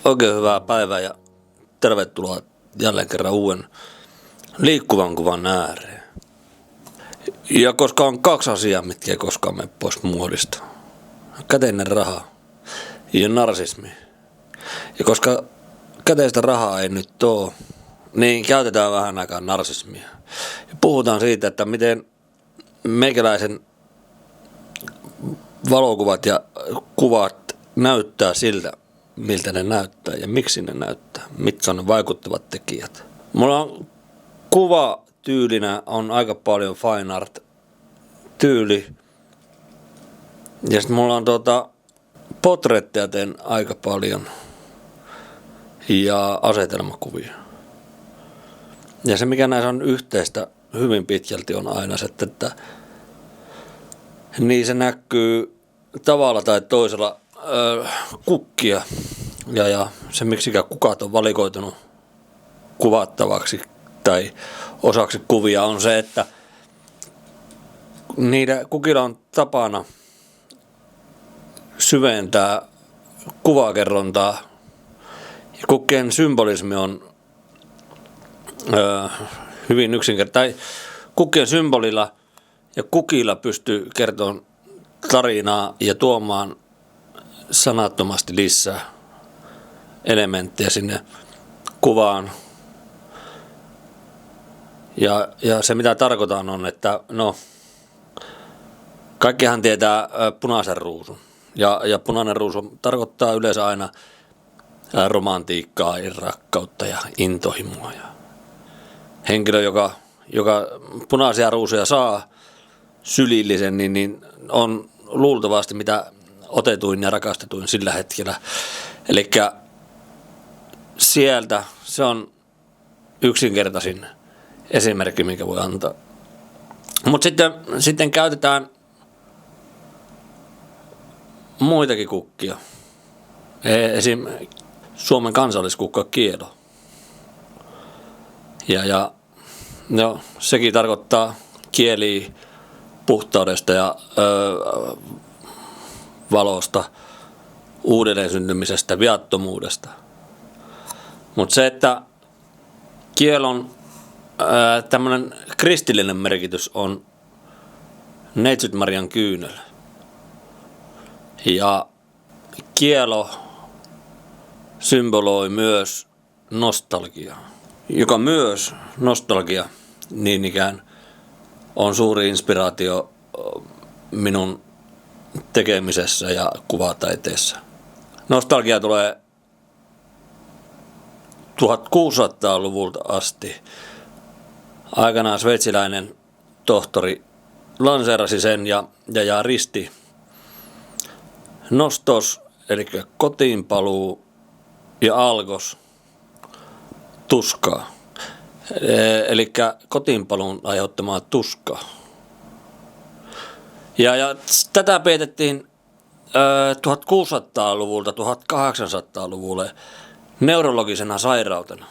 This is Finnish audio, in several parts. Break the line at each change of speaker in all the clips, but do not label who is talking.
Oikein hyvää päivää ja tervetuloa jälleen kerran uuden liikkuvan kuvan ääreen. Ja koska on kaksi asiaa, mitkä ei koskaan mene pois muodista. Käteinen raha ja narsismi. Ja koska käteistä rahaa ei nyt ole, niin käytetään vähän aikaa narsismia. Ja puhutaan siitä, että miten meikäläisen valokuvat ja kuvat näyttää siltä, miltä ne näyttää ja miksi ne näyttää, mitkä on ne vaikuttavat tekijät. Mulla on kuvatyylinä on aika paljon fine art tyyli. Ja sitten mulla on portretteja teen aika paljon ja asetelmakuvia. Ja se mikä näissä on yhteistä hyvin pitkälti on aina se, että niin se näkyy tavalla tai toisella kukkia ja se miksikään kukat on valikoitunut kuvattavaksi tai osaksi kuvia on se, että niiden kukilla on tapana syventää kuvakerrontaa ja kukkien symbolismi on hyvin yksinkertainen. Kukkien symbolilla ja kukilla pystyy kertomaan tarinaa ja tuomaan sanattomasti lisää elementtejä sinne kuvaan. Ja se mitä tarkoitan on, että kaikkihan tietää punaisen ruusun. Ja punainen ruusu tarkoittaa yleensä aina romantiikkaa ja rakkautta ja intohimoa. Ja henkilö, joka punaisia ruusuja saa sylillisen, niin on luultavasti mitä otetuin ja rakastetuin sillä hetkellä. Elikkä sieltä se on yksinkertaisin esimerkki, minkä voi antaa. Mutta sitten käytetään muitakin kukkia. Esim. Suomen kansalliskukka kielo. Ja sekin tarkoittaa kieliä puhtaudesta ja valosta, uudelleen syntymisestä, viattomuudesta. Mutta se, että kielon tämmöinen kristillinen merkitys on Neitsyt Marian kyynel. Ja kielo symboloi myös nostalgiaa, joka myös nostalgia niin ikään on suuri inspiraatio minun tekemisessä ja kuvataiteessa. Nostalgia tulee 1600-luvulta asti. Aikanaan sveitsiläinen tohtori lanseerasi sen ja risti nostos, eli kotiinpaluu ja algos tuskaa. Eli kotiinpaluun aiheuttamaa tuskaa. Ja tätä peitettiin 1600-luvulta 1800-luvulle neurologisena sairautena.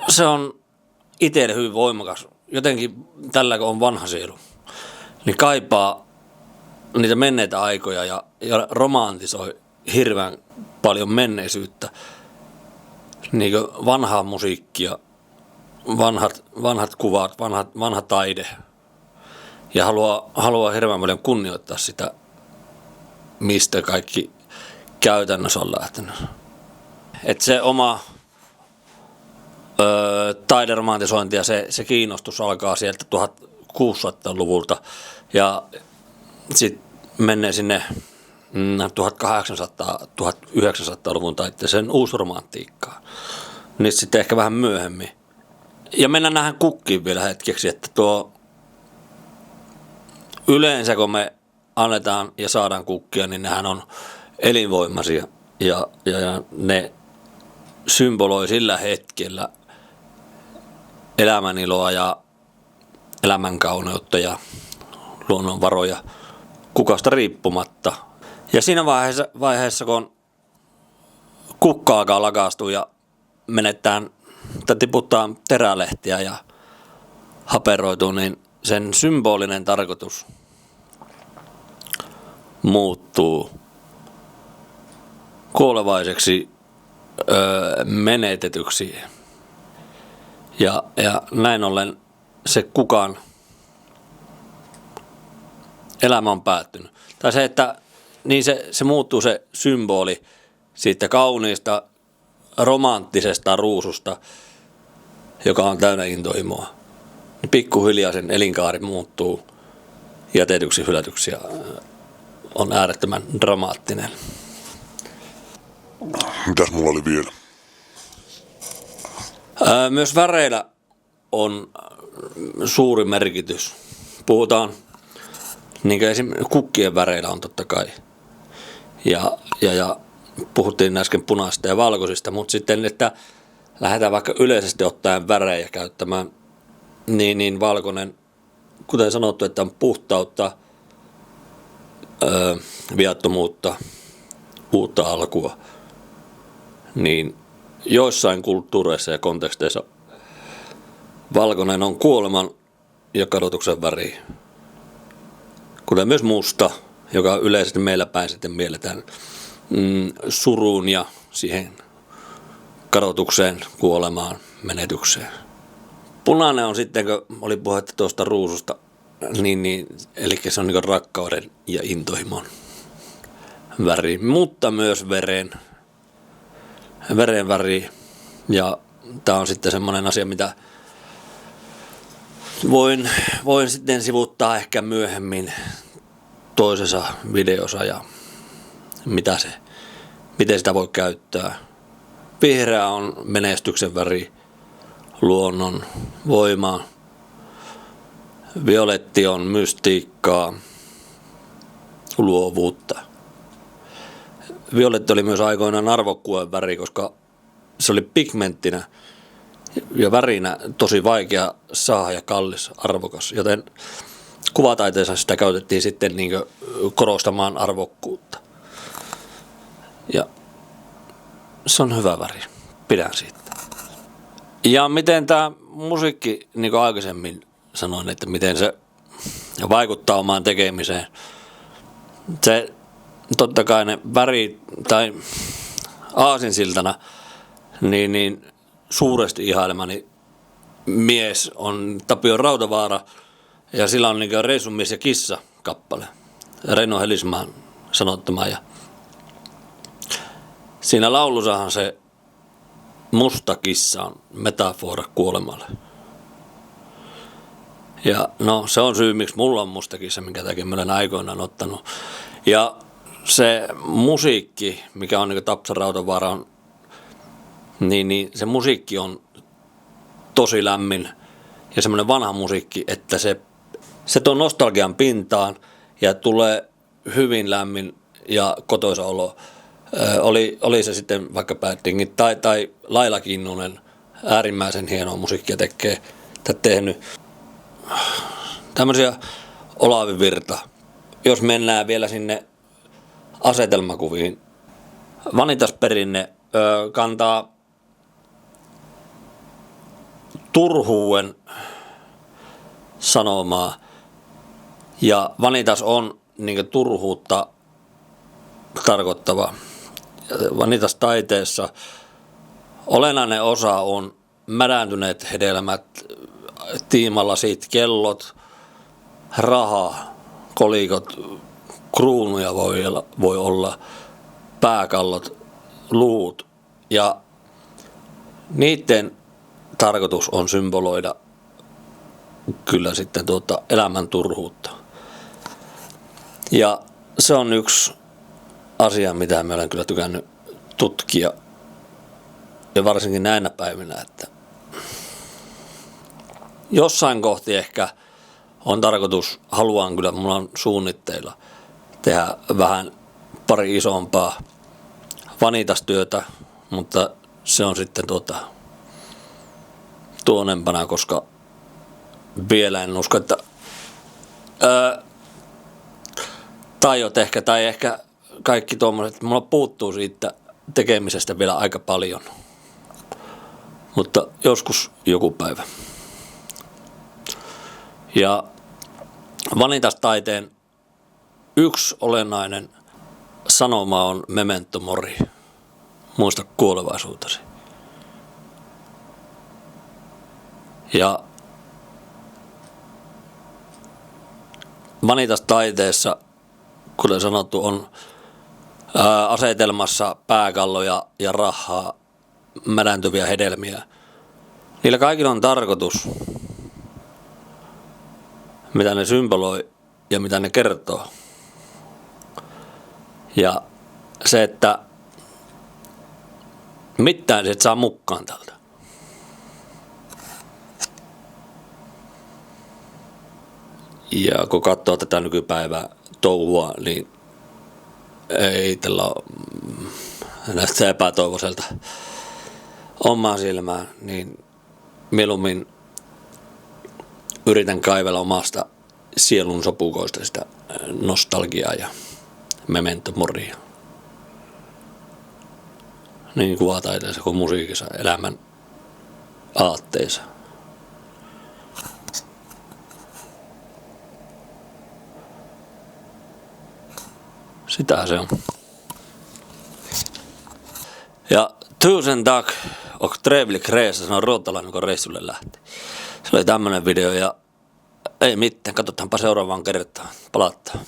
Se on itselle hyvin voimakas. Jotenkin tällä kun on vanha sielu, niin kaipaa niitä menneitä aikoja ja romantisoi hirveän paljon menneisyyttä. Niin kuin vanhaa musiikkia, vanhat kuvat, vanha taide. Ja haluaa hirveän paljon kunnioittaa sitä, mistä kaikki käytännössä on lähtenyt. Että se oma taideromantisointi ja se kiinnostus alkaa sieltä 1600-luvulta ja sitten menee sinne 1800-1900-luvun taitteeseen uusromantiikkaan. Niin sitten ehkä vähän myöhemmin. Ja mennään näihin kukkiin vielä hetkeksi, että yleensä kun me annetaan ja saadaan kukkia, niin nehän on elinvoimaisia ja ne symboloi sillä hetkellä elämäniloa ja elämänkauneutta ja luonnonvaroja kukasta riippumatta. Ja siinä vaiheessa kun kukka alkaa lakastua ja tiputtaa terälehtiä ja haperoituu, niin sen symbolinen tarkoitus muuttuu kuolevaiseksi menetetyksi. Ja näin ollen se kukaan elämä on päättynyt. Tai se, että niin se muuttuu se symboli siitä kauniista romanttisesta ruususta, joka on täynnä intohimoa. Niin pikkuhiljaa sen elinkaari muuttuu jätetyksi, hylätyksi ja on äärettömän dramaattinen.
Mitäs mulla oli vielä?
Myös väreillä on suuri merkitys. Puhutaan, niin kuin esimerkiksi kukkien väreillä on totta kai. Ja puhuttiin äsken punaisista ja valkoisista, mutta sitten, että lähdetään vaikka yleisesti ottaen värejä käyttämään, niin valkoinen, kuten sanottu, että on puhtautta, viattomuutta, uutta alkua, niin joissain kulttuureissa ja konteksteissa valkoinen on kuoleman ja kadotuksen väri, kuten myös musta, joka yleisesti meillä päin sitten mielletään suruun ja siihen kadotukseen, kuolemaan, menetykseen. Punainen on sitten, kun oli puhetta tuosta ruususta, niin eli se on niin rakkauden ja intohimon väri, mutta myös veren väri. Ja tämä on sitten semmoinen asia, mitä voin sitten sivuttaa ehkä myöhemmin toisessa videossa ja miten sitä voi käyttää. Vihreä on menestyksen väri, luonnon voima. Violetti on mystiikkaa, luovuutta. Violetti oli myös aikoinaan arvokkuuden väri, koska se oli pigmenttinä ja värinä tosi vaikea saada ja kallis, arvokas. Joten kuvataiteessa sitä käytettiin sitten niin korostamaan arvokkuutta. Ja se on hyvä väri. Pidän siitä. Ja miten tämä musiikki, niin kuin aikaisemmin sanoin, että miten se vaikuttaa omaan tekemiseen. Se totta kai ne värit tai aasinsiltana, niin suuresti ihailemani mies on Tapio Rautavaara ja sillä on niin Reissun mies ja kissa kappale. Reino Helismaan sanottama ja siinä laulusahan se musta kissa on metafora kuolemalle. Ja no se on syy, miksi mulla on musta kissa, minkä takia mä olen aikoinaan ottanut. Ja se musiikki, mikä on niin kuin Tapsa Rautavaara on, niin se musiikki on tosi lämmin ja semmoinen vanha musiikki, että se tuo nostalgian pintaan ja tulee hyvin lämmin ja kotoisa olo. Oli se sitten vaikka Bad tai Laila Kinnunen, äärimmäisen hienoa musiikkia tehnyt. Tämmöisiä Olavi Virta. Jos mennään vielä sinne asetelmakuviin. Vanitas-perinne kantaa turhuuden sanomaa. Ja vanitas on niin turhuutta tarkoittava. Vanitas-taiteessa olennainen osa on mädäntyneet hedelmät, tiimalasit, kellot, raha, kolikot, kruunuja voi olla, pääkallot, luut. Ja niiden tarkoitus on symboloida kyllä sitten elämän turhuutta. Ja se on yksi asia, mitä mä olen kyllä tykännyt tutkia. Ja varsinkin näinä päivinä, että jossain kohti ehkä on tarkoitus, haluan kyllä, mulla on suunnitteilla tehdä vähän pari isompaa vanitastyötä, mutta se on sitten tuonempana, koska vielä en usko, että tai ehkä kaikki tuommoiset, mulla puuttuu siitä tekemisestä vielä aika paljon, mutta joskus joku päivä. Ja vanitastaiteen yksi olennainen sanoma on memento mori. muista kuolevaisuutesi. Ja Vanitas-taiteessa, kuten sanottu, on asetelmassa pääkalloja ja rahaa, mädäntyviä hedelmiä. Niillä kaikilla on tarkoitus, mitä ne symboloi ja mitä ne kertoo. Ja se, että mitään se et saa mukaan tältä. Ja kun katsoo tätä nykypäivää touhua, niin ei tällä näyttää epätoivoiselta omaa silmää, niin mieluummin yritän kaivella omasta sielun sopukoista sitä nostalgiaa ja memento moria. Niin kuvataiteessa kuin musiikissa, elämän aatteissa. Sitä se on. Ja tusen tack och trevlig resa, sanoi ruottalainen, kun reissulle lähti. Se oli tämmönen video ja ei mitään, katsotaanpa seuraavaan kertaan. Palataan.